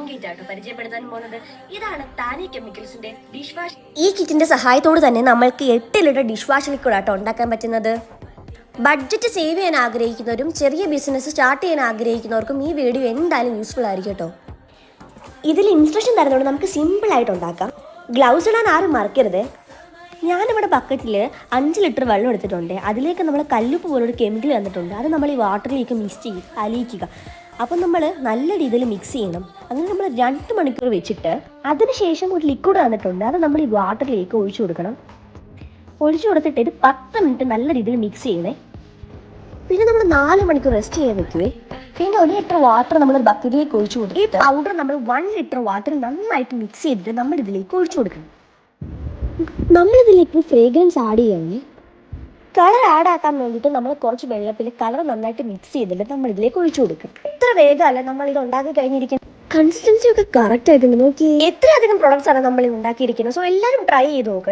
Cleaning kit ആട്ടോ പരിചയപ്പെടുത്താൻ പോകുന്നത്. ഇതാണ് താനി കെമിക്കൽസിന്റെ ഡിഷ് വാഷ്. ഈ കിറ്റിന്റെ സഹായത്തോട് തന്നെ നമ്മൾക്ക് 8 ലിറ്റർ ഡിഷ് വാഷ് ലിക്വിഡ് ആട്ടോ ഉണ്ടാക്കാൻ പറ്റുന്നത്. ബഡ്ജറ്റ് സേവ് ചെയ്യാൻ ആഗ്രഹിക്കുന്നവരും ചെറിയ ബിസിനസ് സ്റ്റാർട്ട് ചെയ്യാൻ ആഗ്രഹിക്കുന്നവർക്കും ഈ വീഡിയോ എന്തായാലും യൂസ്ഫുൾ ആയിരിക്കും കേട്ടോ. ഇതിൽ ഇൻസ്ട്രക്ഷൻ തരുന്നതുകൊണ്ട് നമുക്ക് സിമ്പിളായിട്ട് ഉണ്ടാക്കാം. ഗ്ലൗസ് ഇടാൻ ആരും മറക്കരുത്. ഞാനിവിടെ ബക്കറ്റിൽ 5 ലിറ്റർ വെള്ളം എടുത്തിട്ടുണ്ട്. അതിലേക്ക് നമ്മൾ കല്ലുപ്പ് പോലൊരു കെമിക്കൽ തന്നിട്ടുണ്ട്. അത് നമ്മൾ ഈ വാട്ടറിലേക്ക് മിക്സ് ചെയ്ത് അലിയിക്കുക. അപ്പം നമ്മൾ നല്ല രീതിയിൽ മിക്സ് ചെയ്യണം. അങ്ങനെ നമ്മൾ 2 മണിക്കൂർ വെച്ചിട്ട് അതിനുശേഷം ഒരു ലിക്വിഡ് തന്നിട്ടുണ്ട്. അത് നമ്മൾ ഈ വാട്ടറിലേക്ക് ഒഴിച്ചു കൊടുക്കണം. ഒഴിച്ചു കൊടുത്തിട്ട് ഇത് 10 മിനിറ്റ് നല്ല രീതിയിൽ മിക്സ് ചെയ്യണേ. പിന്നെ നമ്മൾ 4 മണിക്കൂർ റെസ്റ്റ് ചെയ്യാൻ വെക്കുവേ. പിന്നെ 1 ലിറ്റർ വാട്ടർ നമ്മൾ ബക്കറ്റിലേക്ക് ഒഴിച്ചു കൊടുക്കും. ഈ പൗഡർ നമ്മൾ 1 ലിറ്റർ വാട്ടർ നന്നായിട്ട് മിക്സ് ചെയ്തിട്ട് നമ്മൾ ഇതിലേക്ക് ഒഴിച്ചു കൊടുക്കണം. നമ്മളിതിലേക്ക് ഫ്രേഗ്രൻസ് ആഡ് ചെയ്യണേ. കളർ ആഡ് ആക്കാൻ വേണ്ടിയിട്ട് നമ്മൾ കുറച്ച് വെള്ളത്തിൽ കളർ നന്നായിട്ട് മിക്സ് ചെയ്തിട്ട് നമ്മൾ ഇതിലേക്ക് ഒഴിച്ചു കൊടുക്കും. ഇത്ര വേഗമല്ല നമ്മൾ ഇത് ഉണ്ടാക്കി കഴിഞ്ഞിരിക്കുന്നത്. കൺസിസ്റ്റൻസി ഒക്കെ കറക്റ്റ് ആയിട്ടുണ്ട്. നോക്കി എത്രയധികം പ്രൊഡക്ട്സ് ആണ് നമ്മൾ ഉണ്ടാക്കിയിരിക്കുന്നത്. സോ എല്ലാവരും ട്രൈ ചെയ്ത് നോക്കുക.